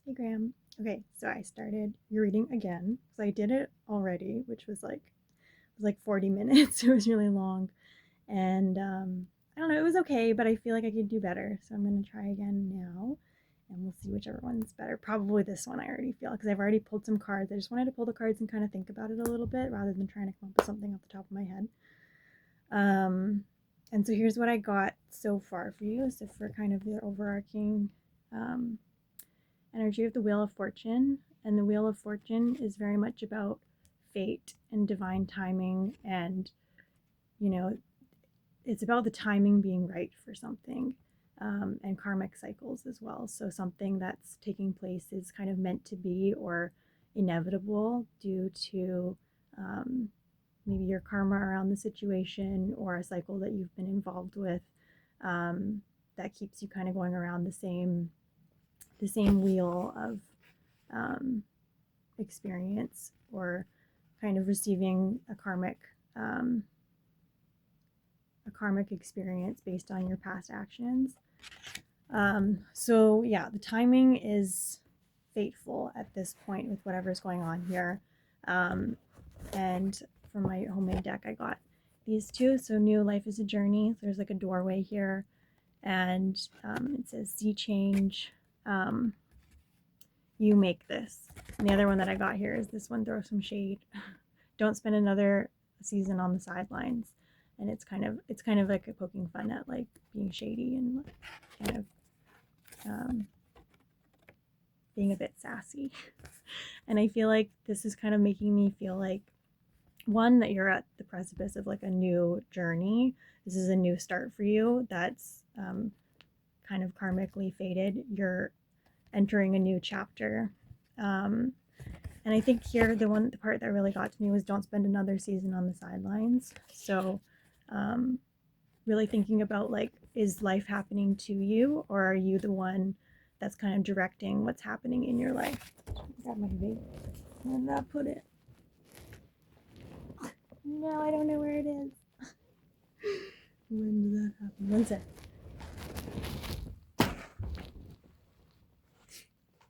Hey Graham. Okay, so I started your reading again because I did it already, which was like 40 minutes. It was really long, and I don't know. It was okay, but I feel like I could do better. So I'm gonna try again now, and we'll see whichever one's better. Probably this one. I already feel because I've already pulled some cards. I just wanted to pull the cards and kind of think about it a little bit rather than trying to come up with something off the top of my head. Um, and so here's what I got so far for you. So for kind of the overarching um, energy of the Wheel of Fortune. And the Wheel of Fortune is very much about fate and divine timing. And, you know, it's about the timing being right for something, and karmic cycles as well. So something that's taking place is kind of meant to be or inevitable due to maybe your karma around the situation or a cycle that you've been involved with, that keeps you kind of going around the same wheel of um, experience or kind of receiving um, a karmic experience based on your past actions. So yeah, the timing is fateful at this point with whatever's going on here. Um, and from my homemade deck, I got these two. So new life is a journey. So there's like a doorway here, and it says sea change. Um, you make this. And the other one that I got here is this one, throw some shade. Don't spend another season on the sidelines. And it's kind of like a poking fun at like being shady and kind of being a bit sassy. And I feel like this is kind of making me feel like, one, that you're at the precipice of like a new journey. This is a new start for you that's kind of karmically fated. You're entering a new chapter. Um, and I think here the part that really got to me was don't spend another season on the sidelines. So um, really thinking about like, is life happening to you, or are you the one that's kind of directing what's happening in your life? Grab my vape. Where did I put it? No, I don't know where it is. When did that happen? One sec.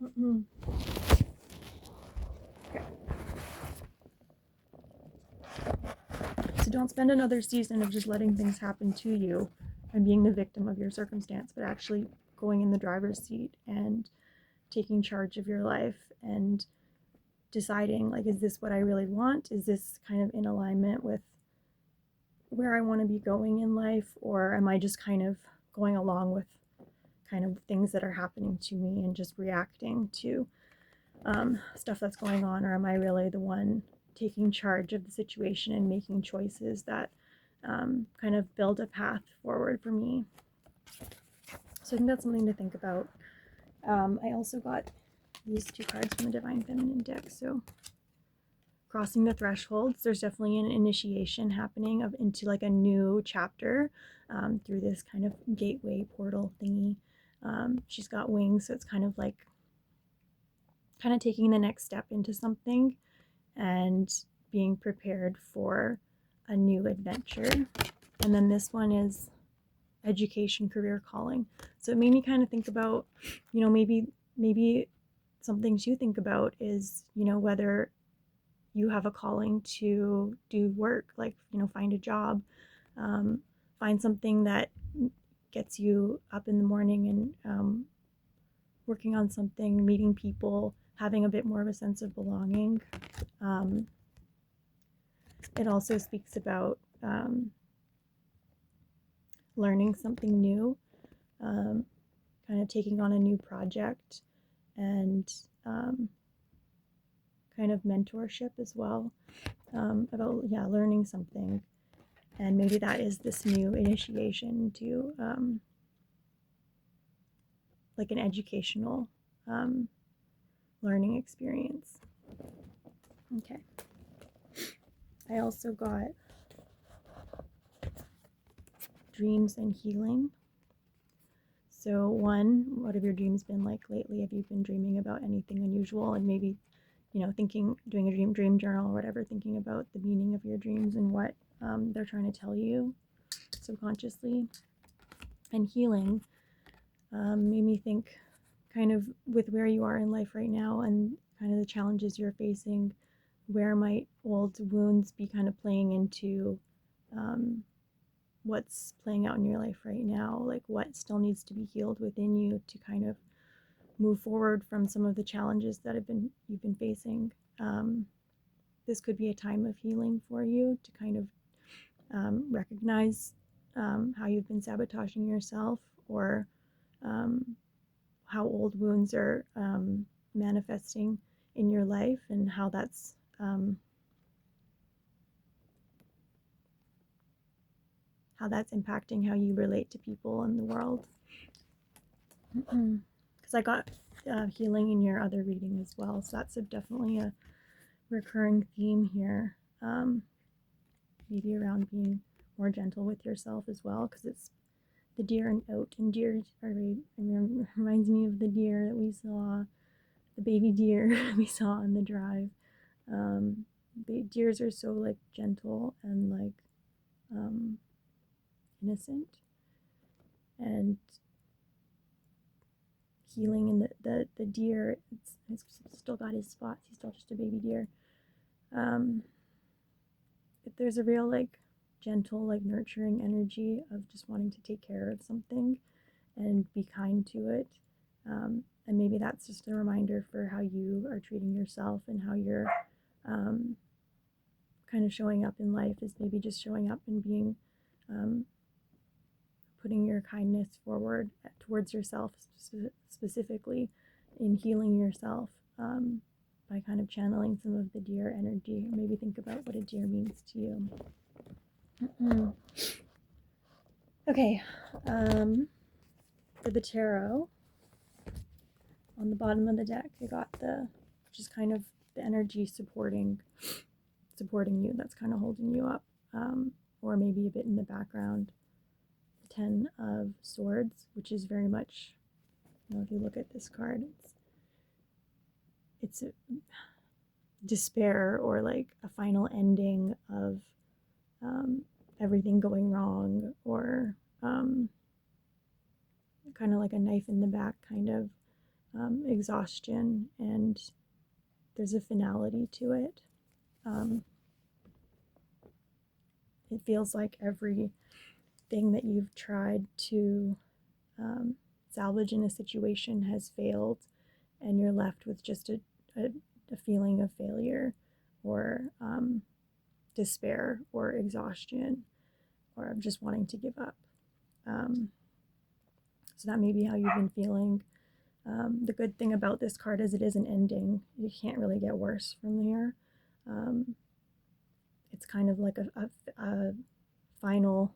Mm-mm. Okay. So don't spend another season of just letting things happen to you and being the victim of your circumstance, but actually going in the driver's seat and taking charge of your life and deciding, like, is this what I really want? Is this kind of in alignment with where I want to be going in life, or am I just kind of going along with kind of things that are happening to me and just reacting to stuff that's going on, or am I really the one taking charge of the situation and making choices that kind of build a path forward for me? So I think that's something to think about. I also got these two cards from the Divine Feminine deck. So crossing the thresholds, there's definitely an initiation happening of into like a new chapter, through this kind of gateway portal thingy. She's got wings, so it's kind of like kind of taking the next step into something and being prepared for a new adventure. And then this one is education, career calling. So it made me kind of think about, maybe some things you think about is, whether you have a calling to do work, like, find a job, um, find something that gets you up in the morning and working on something, meeting people, having a bit more of a sense of belonging. Um, it also speaks about learning something new, um, kind of taking on a new project, and kind of mentorship as well, about, yeah, learning something. And maybe that is this new initiation to like an educational um, learning experience. Okay. I also got dreams and healing. So one, what have your dreams been like lately? Have you been dreaming about anything unusual? And maybe, thinking, doing a dream journal or whatever, thinking about the meaning of your dreams and what they're trying to tell you subconsciously. And healing made me think kind of with where you are in life right now and kind of the challenges you're facing, where might old wounds be kind of playing into what's playing out in your life right now? Like what still needs to be healed within you to kind of move forward from some of the challenges that you've been facing. This could be a time of healing for you to kind of recognize how you've been sabotaging yourself, or how old wounds are manifesting in your life, and how that's impacting how you relate to people in the world. Because I got healing in your other reading as well, so that's definitely a recurring theme here. Maybe around being more gentle with yourself as well, because it's the deer and oat, and deer reminds me of the deer that we saw, the baby deer we saw on the drive. The deers are so like gentle and like innocent, and healing in the deer. It's still got his spots. He's still just a baby deer. If there's a real like gentle, like nurturing energy of just wanting to take care of something and be kind to it. And maybe that's just a reminder for how you are treating yourself and how you're kind of showing up in life, is maybe just showing up and being putting your kindness forward towards yourself, specifically in healing yourself, by kind of channeling some of the deer energy. Maybe think about what a deer means to you. Okay, for the tarot, on the bottom of the deck, I got which is kind of the energy supporting you, that's kind of holding you up, or maybe a bit in the background. The 10 of Swords, which is very much, if you look at this card, it's a despair, or like a final ending of everything going wrong, or kind of like a knife in the back kind of exhaustion, and there's a finality to it. It feels like everything that you've tried to salvage in a situation has failed, and you're left with just a feeling of failure, or despair, or exhaustion, or just wanting to give up. So that may be how you've been feeling. The good thing about this card is it is an ending. You can't really get worse from here. It's kind of like a final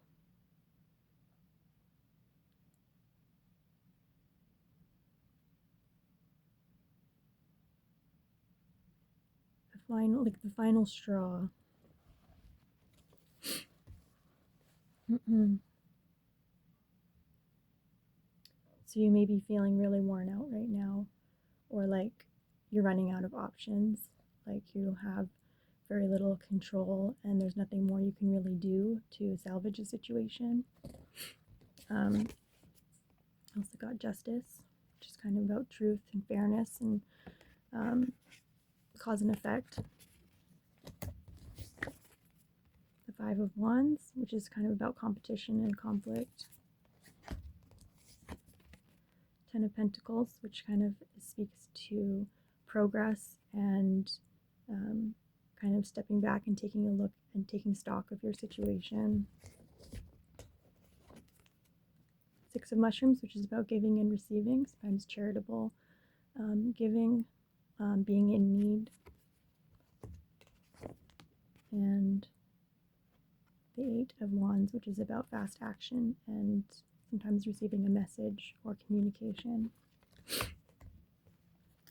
like the final straw. So you may be feeling really worn out right now, or like you're running out of options, like you have very little control and there's nothing more you can really do to salvage a situation. Also got Justice, which is kind of about truth and fairness, and cause and effect. The 5 of Wands, which is kind of about competition and conflict. 10 of Pentacles, which kind of speaks to progress and kind of stepping back and taking a look and taking stock of your situation. 6 of Mushrooms, which is about giving and receiving, sometimes charitable giving, being in need. And the 8 of Wands, which is about fast action and sometimes receiving a message or communication.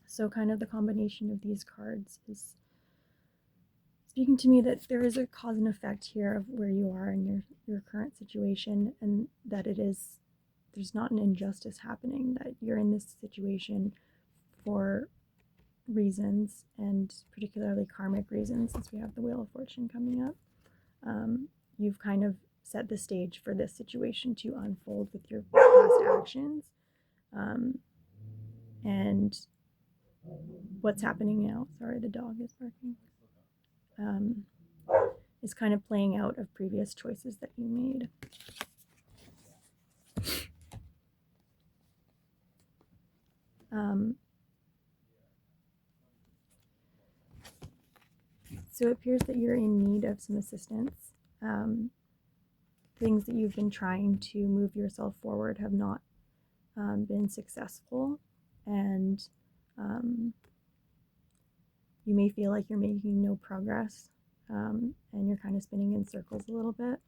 So kind of the combination of these cards is speaking to me that there is a cause and effect here of where you are in your current situation, and that there's not an injustice happening, that you're in this situation for reasons, and particularly karmic reasons, since we have the Wheel of Fortune coming up. You've kind of set the stage for this situation to unfold with your past actions, and what's happening now, sorry, the dog is barking, is kind of playing out of previous choices that you made. So it appears that you're in need of some assistance. Things that you've been trying to move yourself forward have not been successful, and you may feel like you're making no progress, and you're kind of spinning in circles a little bit,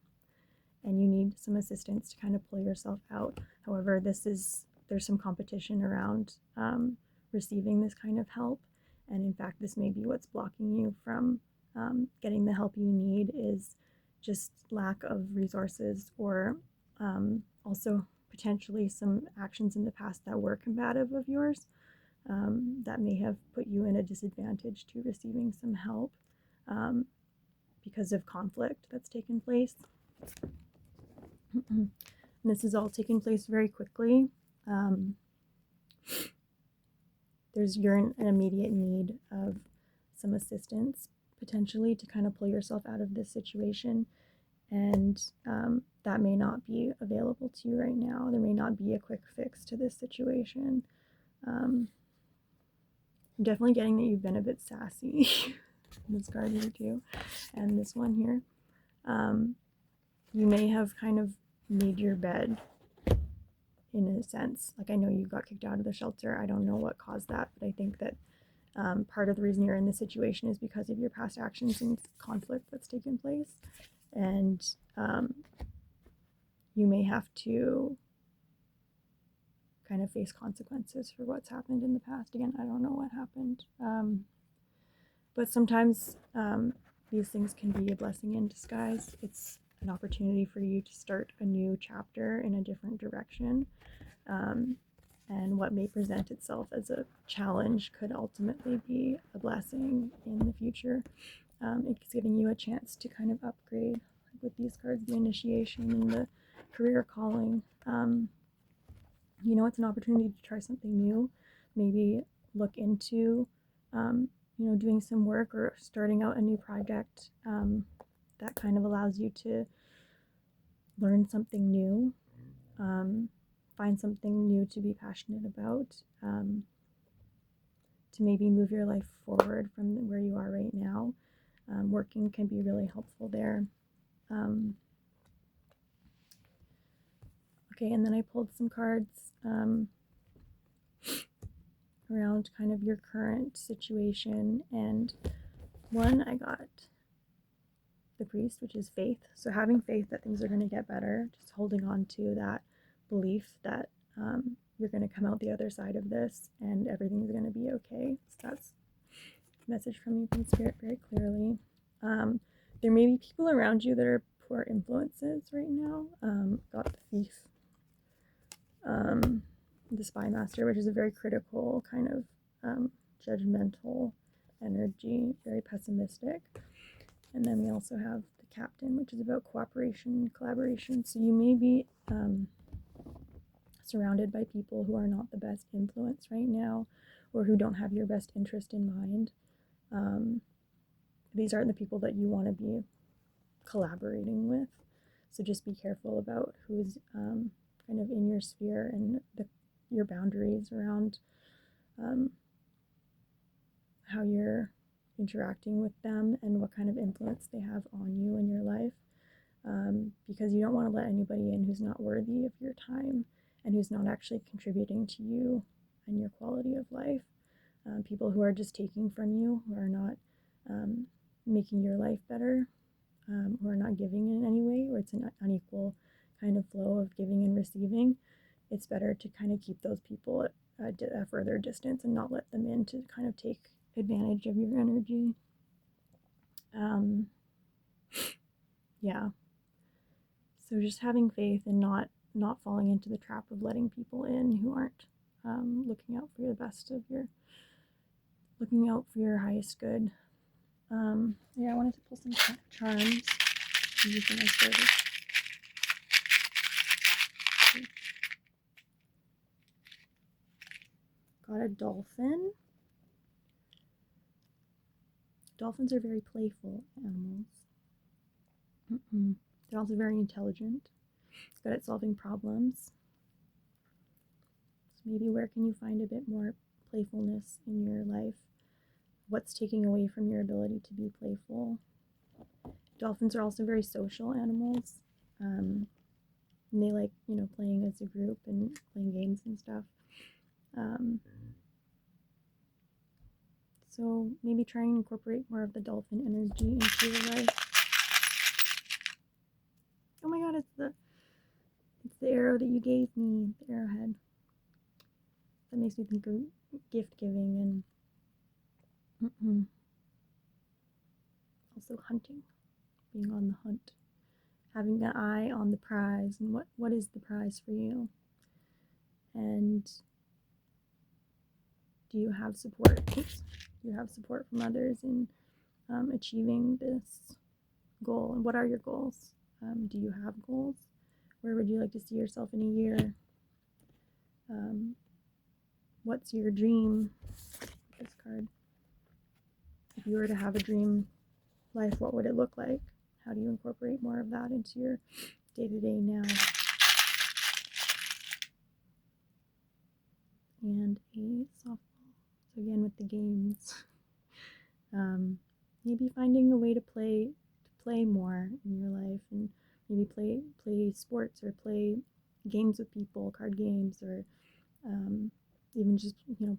and you need some assistance to kind of pull yourself out. However, there's some competition around receiving this kind of help, and in fact, this may be what's blocking you from getting the help you need, is just lack of resources, or also potentially some actions in the past that were combative of yours, that may have put you in a disadvantage to receiving some help because of conflict that's taken place. And this is all taking place very quickly. You're in an immediate need of some assistance, potentially, to kind of pull yourself out of this situation, and that may not be available to you right now. There may not be a quick fix to this situation. I'm definitely getting that you've been a bit sassy. This card here too, and this one here. You may have kind of made your bed, in a sense. Like, I know you got kicked out of the shelter. I don't know what caused that, but I think that part of the reason you're in this situation is because of your past actions and conflict that's taken place. And you may have to kind of face consequences for what's happened in the past. Again, I don't know what happened. But sometimes these things can be a blessing in disguise. It's an opportunity for you to start a new chapter in a different direction. And what may present itself as a challenge could ultimately be a blessing in the future. It's giving you a chance to kind of upgrade, like with these cards, the initiation and the career calling. It's an opportunity to try something new. Maybe look into, doing some work or starting out a new project that kind of allows you to learn something new, find something new to be passionate about, to maybe move your life forward from where you are right now. Working can be really helpful there. Okay, and then I pulled some cards around kind of your current situation, and one, I got the Priest, which is faith. So having faith that things are going to get better, just holding on to that belief that you're going to come out the other side of this and everything's going to be okay. So that's a message from you from Spirit very clearly. There may be people around you that are poor influences right now. Got the Thief, the Spy Master, which is a very critical kind of judgmental energy, very pessimistic. And then we also have the Captain, which is about cooperation and collaboration. So you may be surrounded by people who are not the best influence right now, or who don't have your best interest in mind. These aren't the people that you want to be collaborating with. So just be careful about who's kind of in your sphere, and your boundaries around how you're interacting with them and what kind of influence they have on you in your life, because you don't want to let anybody in who's not worthy of your time and who's not actually contributing to you and your quality of life. People who are just taking from you, who are not making your life better, who are not giving in any way, or it's an unequal kind of flow of giving and receiving. It's better to kind of keep those people at a further distance and not let them in to kind of take advantage of your energy. Yeah. So just having faith and not falling into the trap of letting people in who aren't looking out for your highest good. I wanted to pull some charms. Using my service. got a dolphin. Dolphins are very playful animals. They're also very intelligent, good at solving problems. So maybe where can you find a bit more playfulness in your life? What's taking away from your ability to be playful? Dolphins are also very social animals. And they like, playing as a group and playing games and stuff. So maybe try and incorporate more of the dolphin energy into your life. Oh my god, it's the arrow that you gave me, the arrowhead. That makes me think of gift giving and also hunting, being on the hunt, having an eye on the prize and what is the prize for you, and do you have support? Do you have support from others in achieving this goal? And what are your goals? Do you have goals? Where would you like to see yourself in a year? What's your dream? This card. If you were to have a dream life, what would it look like? How do you incorporate more of that into your day-to-day now? And a softball. So again, with the games, maybe finding a way to play more in your life, and maybe play sports or play games with people, card games, or even just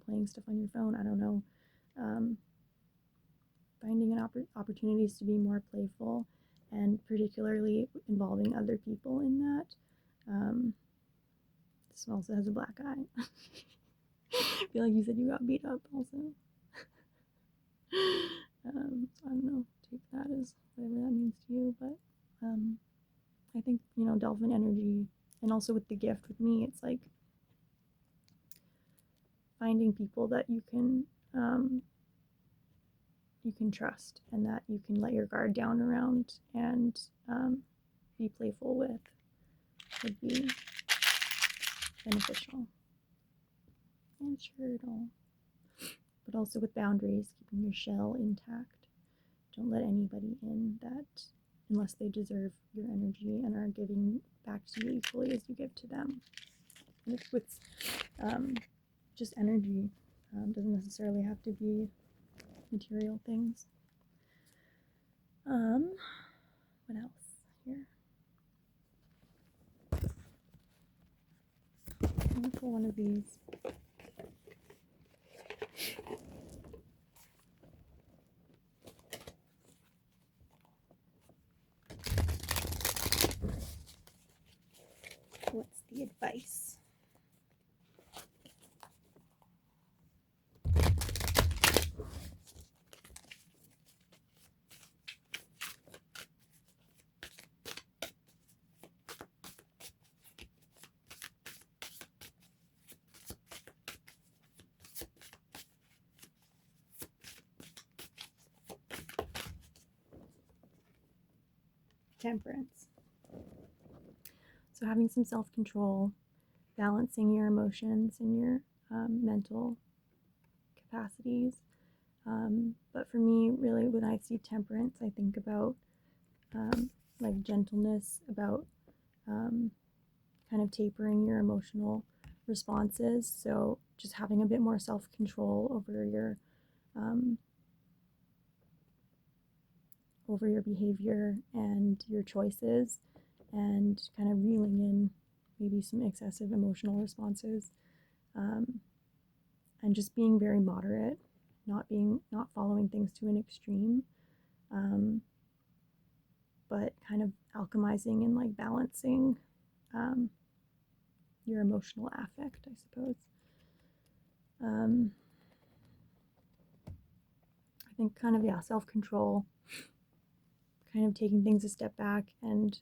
playing stuff on your phone. I don't know. Finding opportunities to be more playful, and particularly involving other people in that. This one also has a black eye. I feel like you said you got beat up also. So I don't know, take that as whatever that means to you, but I think, dolphin energy, and also with the gift with me, it's like finding people that you can trust and that you can let your guard down around and be playful with would be beneficial. And sure, it all. But also with boundaries, keeping your shell intact. Don't let anybody in that, unless they deserve your energy and are giving back to you equally as you give to them. And with just energy, doesn't necessarily have to be material things. What else here? I'm gonna pull one of these. What's the advice? Temperance. So having some self-control, balancing your emotions and your mental capacities. But for me, really, when I see temperance, I think about like gentleness, about kind of tapering your emotional responses. So just having a bit more self-control over your behavior and your choices, and kind of reeling in maybe some excessive emotional responses, and just being very moderate, not following things to an extreme, but kind of alchemizing and like balancing your emotional affect, I suppose. I think kind of, self-control, kind of taking things a step back and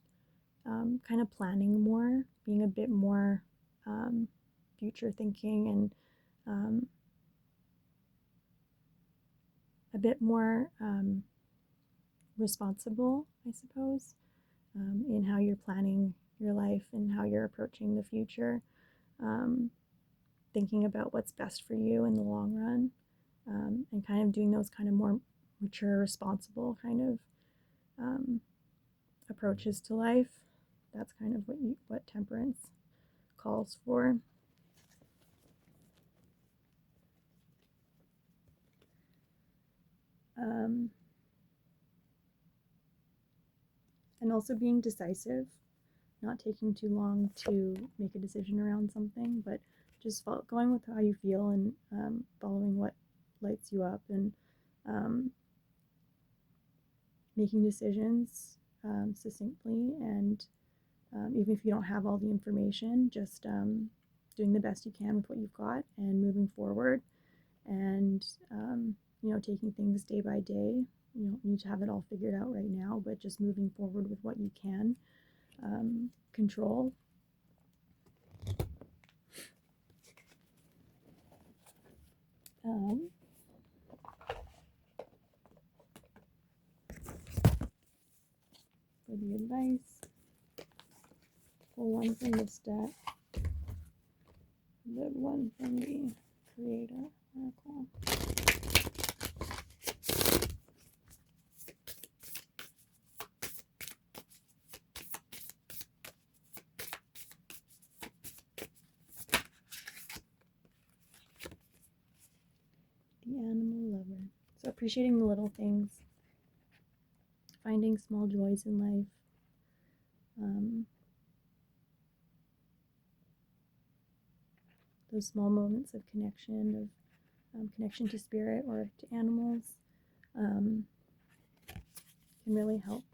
kind of planning more, being a bit more future thinking, and a bit more responsible, I suppose, in how you're planning your life and how you're approaching the future. thinking about what's best for you in the long run, and kind of doing those kind of more mature, responsible kind of approaches to life. That's kind of what temperance calls for. And also being decisive, not taking too long to make a decision around something, but just going with how you feel, and following what lights you up, and making decisions succinctly, and even if you don't have all the information, just doing the best you can with what you've got and moving forward, and taking things day by day. You don't need to have it all figured out right now, but just moving forward with what you can control. For the advice, pull one from this deck, the one from the Creator Oracle. The Animal Lover. So appreciating the little things, finding small joys in life, those small moments of connection, connection to spirit or to animals, can really help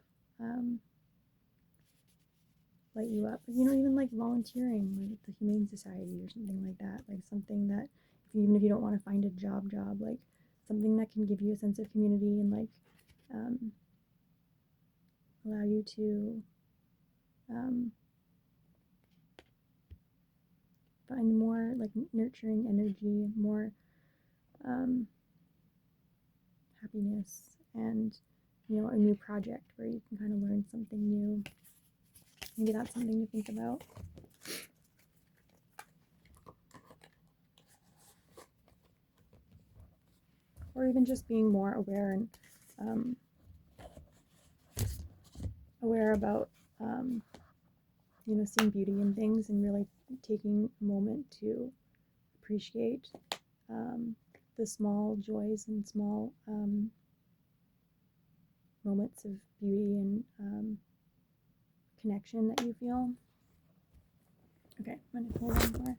light you up. Even like volunteering with the Humane Society or something like that, like something that, even if you don't want to find a job, like something that can give you a sense of community, and like allow you to find more like nurturing energy, more happiness, and a new project where you can kind of learn something new. Maybe that's something to think about. Or even just being more aware, and aware about seeing beauty in things, and really taking a moment to appreciate the small joys and small moments of beauty and connection that you feel. Okay, I'm going to pull one more.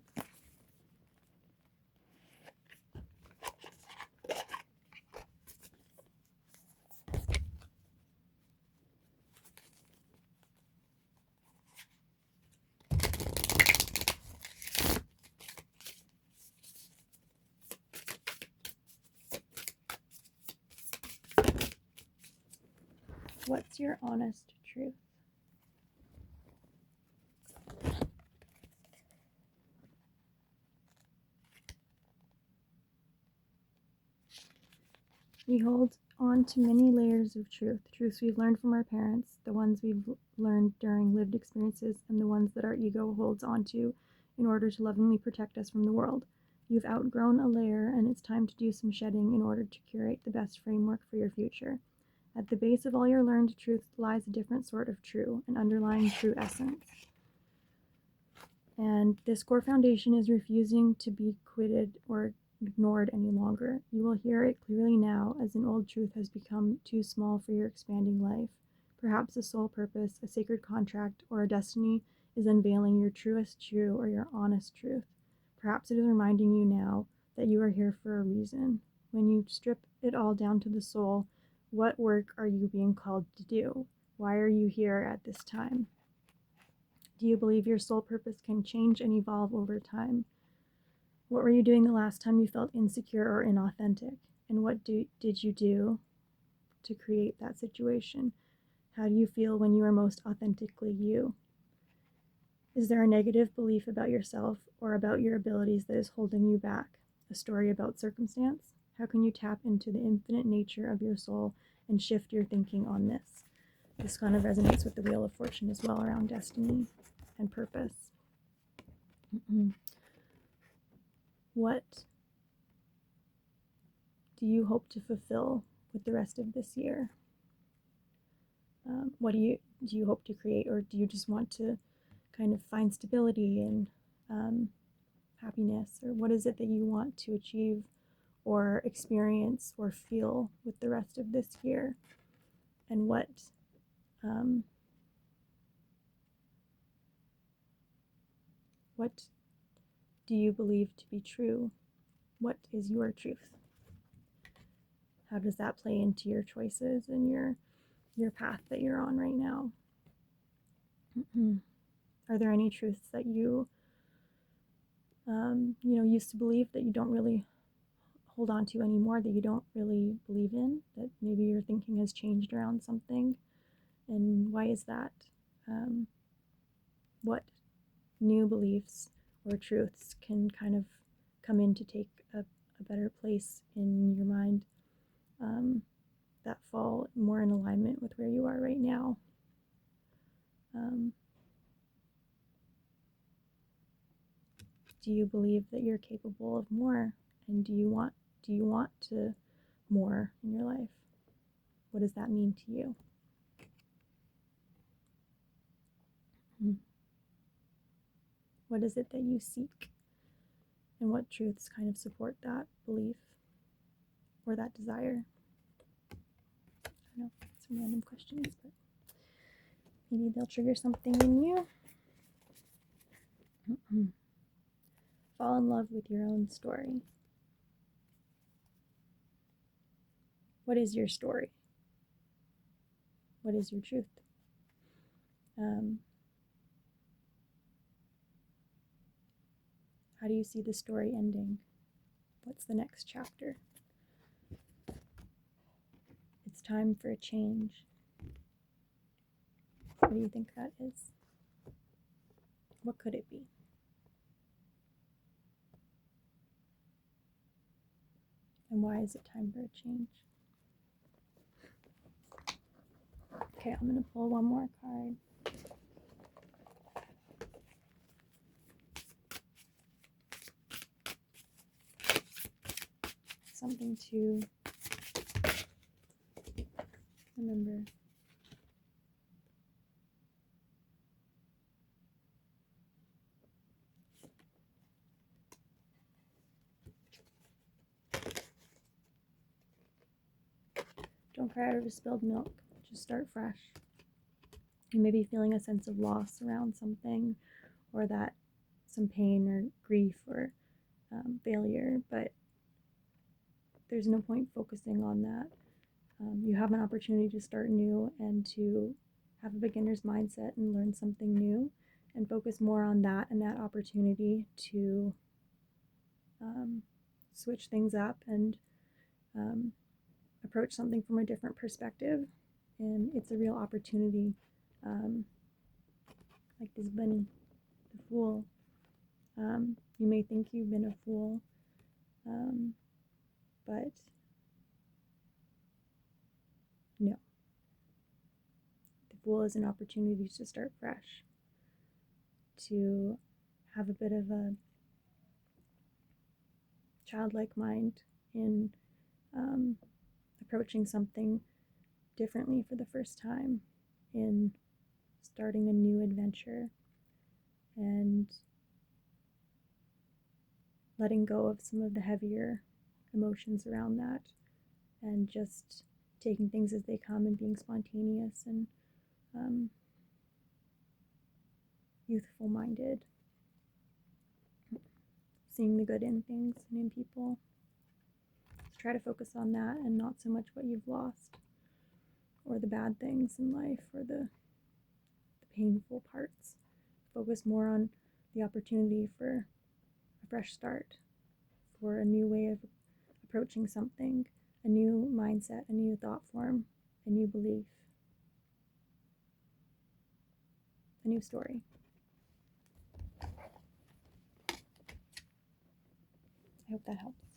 What's your honest truth? We hold on to many layers of truths we've learned from our parents, the ones we've learned during lived experiences, and the ones that our ego holds on to in order to lovingly protect us from the world. You've outgrown a layer, and it's time to do some shedding in order to curate the best framework for your future. At the base of all your learned truths lies a different sort of true, an underlying true essence. And this core foundation is refusing to be quitted or ignored any longer. You will hear it clearly now, as an old truth has become too small for your expanding life. Perhaps a soul purpose, a sacred contract, or a destiny is unveiling your truest true or your honest truth. Perhaps it is reminding you now that you are here for a reason. When you strip it all down to the soul, what work are you being called to do? Why are you here at this time? Do you believe your soul purpose can change and evolve over time? What were you doing the last time you felt insecure or inauthentic? And what did you do to create that situation? How do you feel when you are most authentically you? Is there a negative belief about yourself or about your abilities that is holding you back? A story about circumstance? How can you tap into the infinite nature of your soul and shift your thinking on this? This kind of resonates with the Wheel of Fortune as well, around destiny and purpose. What do you hope to fulfill with the rest of this year? What do you hope to create, or do you just want to kind of find stability and happiness, or what is it that you want to achieve or experience or feel with the rest of this year? And um, what do you believe to be true? What is your truth? How does that play into your choices and your path that you're on right now? Are there any truths that you used to believe that you don't really hold on to anymore, that you don't really believe in, that maybe your thinking has changed around something? And why is that? What new beliefs or truths can kind of come in to take a better place in your mind that fall more in alignment with where you are right now? Do you believe that you're capable of more? And do you want to more in your life? What does that mean to you? What is it that you seek? And what truths kind of support that belief or that desire? I don't know, some random questions, but maybe they'll trigger something in you. Fall in love with your own story. What is your story? What is your truth? How do you see the story ending? What's the next chapter? It's time for a change. What do you think that is? What could it be? And why is it time for a change? Okay, I'm going to pull one more card. Something to remember. Don't cry over spilled milk. Just start fresh. You may be feeling a sense of loss around something, or that some pain or grief or failure, but there's no point focusing on that. You have an opportunity to start new and to have a beginner's mindset and learn something new, and focus more on that and that opportunity to switch things up and approach something from a different perspective. And it's a real opportunity. Like this bunny, the fool. You may think you've been a fool, but no. The fool is an opportunity to start fresh, to have a bit of a childlike mind in approaching something differently for the first time, in starting a new adventure, and letting go of some of the heavier emotions around that, and just taking things as they come and being spontaneous and youthful minded, seeing the good in things and in people. So try to focus on that and not so much what you've lost or the bad things in life or the painful parts. Focus more on the opportunity for a fresh start, for a new way of approaching something, a new mindset, a new thought form, a new belief, a new story. I hope that helps.